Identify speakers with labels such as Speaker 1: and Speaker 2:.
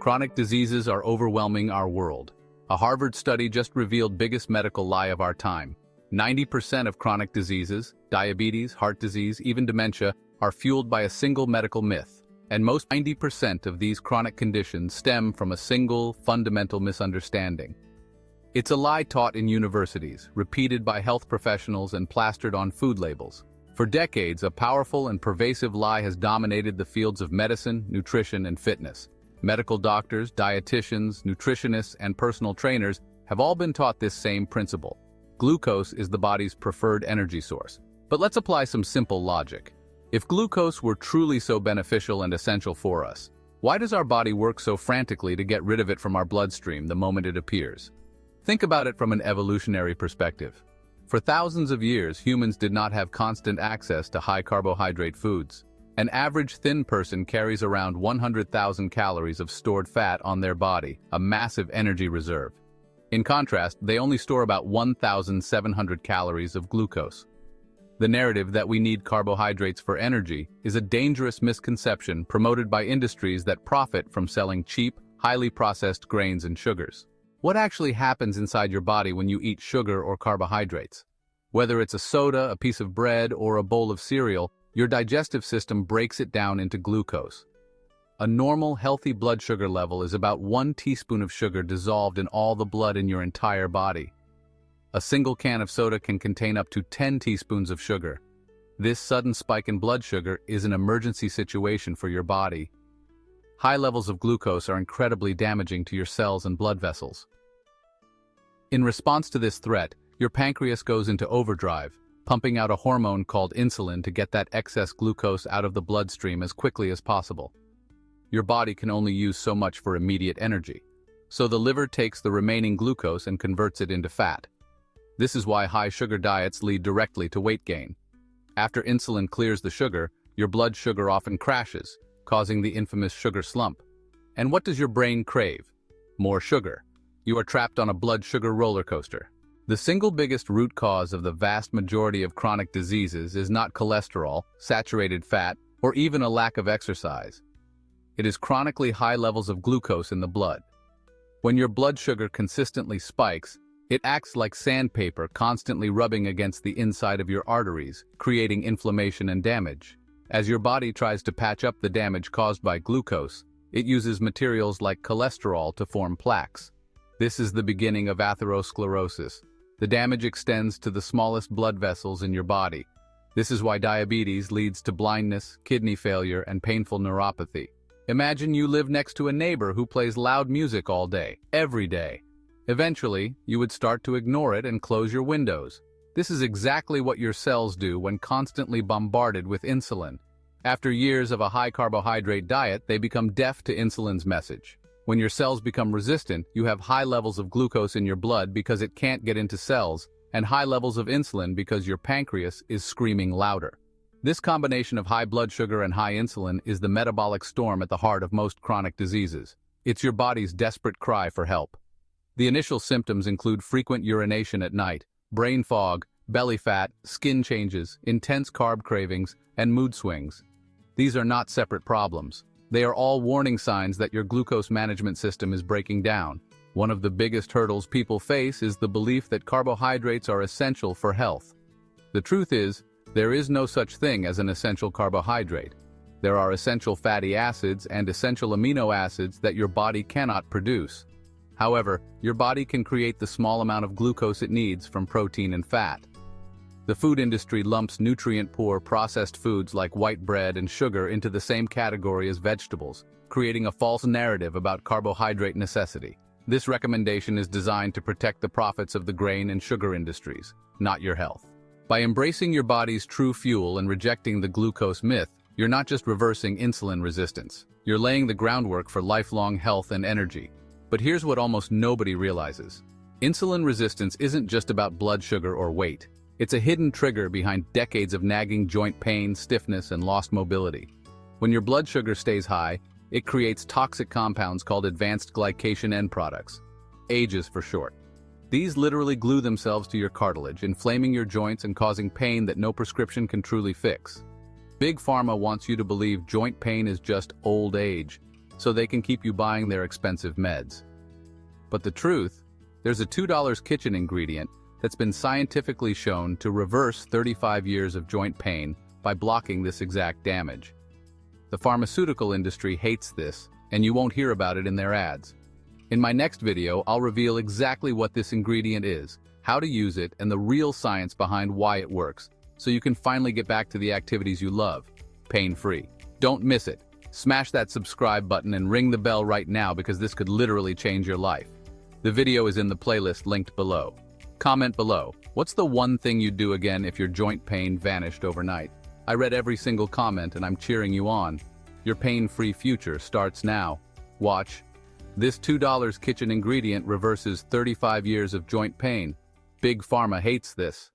Speaker 1: Chronic diseases are overwhelming our world. A Harvard study just revealed biggest medical lie of our time. 90% of chronic diseases, diabetes, heart disease, even dementia, are fueled by a single medical myth. And most 90% of these chronic conditions stem from a single, fundamental misunderstanding. It's a lie taught in universities, repeated by health professionals and plastered on food labels. For decades, a powerful and pervasive lie has dominated the fields of medicine, nutrition, and fitness. Medical doctors, dietitians, nutritionists, and personal trainers have all been taught this same principle. Glucose is the body's preferred energy source. But let's apply some simple logic. If glucose were truly so beneficial and essential for us, why does our body work so frantically to get rid of it from our bloodstream the moment it appears? Think about it from an evolutionary perspective. For thousands of years, humans did not have constant access to high carbohydrate foods. An average thin person carries around 100,000 calories of stored fat on their body, a massive energy reserve. In contrast, they only store about 1,700 calories of glucose. The narrative that we need carbohydrates for energy is a dangerous misconception promoted by industries that profit from selling cheap, highly processed grains and sugars. What actually happens inside your body when you eat sugar or carbohydrates? Whether it's a soda, a piece of bread, or a bowl of cereal, your digestive system breaks it down into glucose. A normal, healthy blood sugar level is about 1 teaspoon of sugar dissolved in all the blood in your entire body. A single can of soda can contain up to 10 teaspoons of sugar. This sudden spike in blood sugar is an emergency situation for your body. High levels of glucose are incredibly damaging to your cells and blood vessels. In response to this threat, your pancreas goes into overdrive, pumping out a hormone called insulin to get that excess glucose out of the bloodstream as quickly as possible. Your body can only use so much for immediate energy, so the liver takes the remaining glucose and converts it into fat. This is why high sugar diets lead directly to weight gain. After insulin clears the sugar, your blood sugar often crashes, causing the infamous sugar slump. And what does your brain crave? More sugar. You are trapped on a blood sugar roller coaster. The single biggest root cause of the vast majority of chronic diseases is not cholesterol, saturated fat, or even a lack of exercise. It is chronically high levels of glucose in the blood. When your blood sugar consistently spikes, it acts like sandpaper constantly rubbing against the inside of your arteries, creating inflammation and damage. As your body tries to patch up the damage caused by glucose, it uses materials like cholesterol to form plaques. This is the beginning of atherosclerosis. The damage extends to the smallest blood vessels in your body. This is why diabetes leads to blindness, kidney failure, and painful neuropathy. Imagine you live next to a neighbor who plays loud music all day, every day. Eventually, you would start to ignore it and close your windows. This is exactly what your cells do when constantly bombarded with insulin. After years of a high carbohydrate diet, they become deaf to insulin's message. When your cells become resistant, you have high levels of glucose in your blood because it can't get into cells, and high levels of insulin because your pancreas is screaming louder. This combination of high blood sugar and high insulin is the metabolic storm at the heart of most chronic diseases. It's your body's desperate cry for help. The initial symptoms include frequent urination at night, brain fog, belly fat, skin changes, intense carb cravings, and mood swings. These are not separate problems. They are all warning signs that your glucose management system is breaking down. One of the biggest hurdles people face is the belief that carbohydrates are essential for health. The truth is, there is no such thing as an essential carbohydrate. There are essential fatty acids and essential amino acids that your body cannot produce. However, your body can create the small amount of glucose it needs from protein and fat. The food industry lumps nutrient-poor processed foods like white bread and sugar into the same category as vegetables, creating a false narrative about carbohydrate necessity. This recommendation is designed to protect the profits of the grain and sugar industries, not your health. By embracing your body's true fuel and rejecting the glucose myth, you're not just reversing insulin resistance. You're laying the groundwork for lifelong health and energy. But here's what almost nobody realizes. Insulin resistance isn't just about blood sugar or weight. It's a hidden trigger behind decades of nagging joint pain, stiffness, and lost mobility. When your blood sugar stays high, it creates toxic compounds called advanced glycation end products, AGEs for short. These literally glue themselves to your cartilage, inflaming your joints and causing pain that no prescription can truly fix. Big Pharma wants you to believe joint pain is just old age. so they can keep you buying their expensive meds. But the truth, there's a $2 kitchen ingredient that's been scientifically shown to reverse 35 years of joint pain by blocking this exact damage. The pharmaceutical industry hates this, and you won't hear about it in their ads. In my next video, I'll reveal exactly what this ingredient is, how to use it, and the real science behind why it works, so you can finally get back to the activities you love, pain-free. Don't miss it. Smash that subscribe button and ring the bell right now because this could literally change your life. The video is in the playlist linked below. Comment below, what's the one thing you'd do again if your joint pain vanished overnight? I read every single comment and I'm cheering you on. Your pain-free future starts now. Watch. This $2 kitchen ingredient reverses 35 years of joint pain. Big Pharma hates this.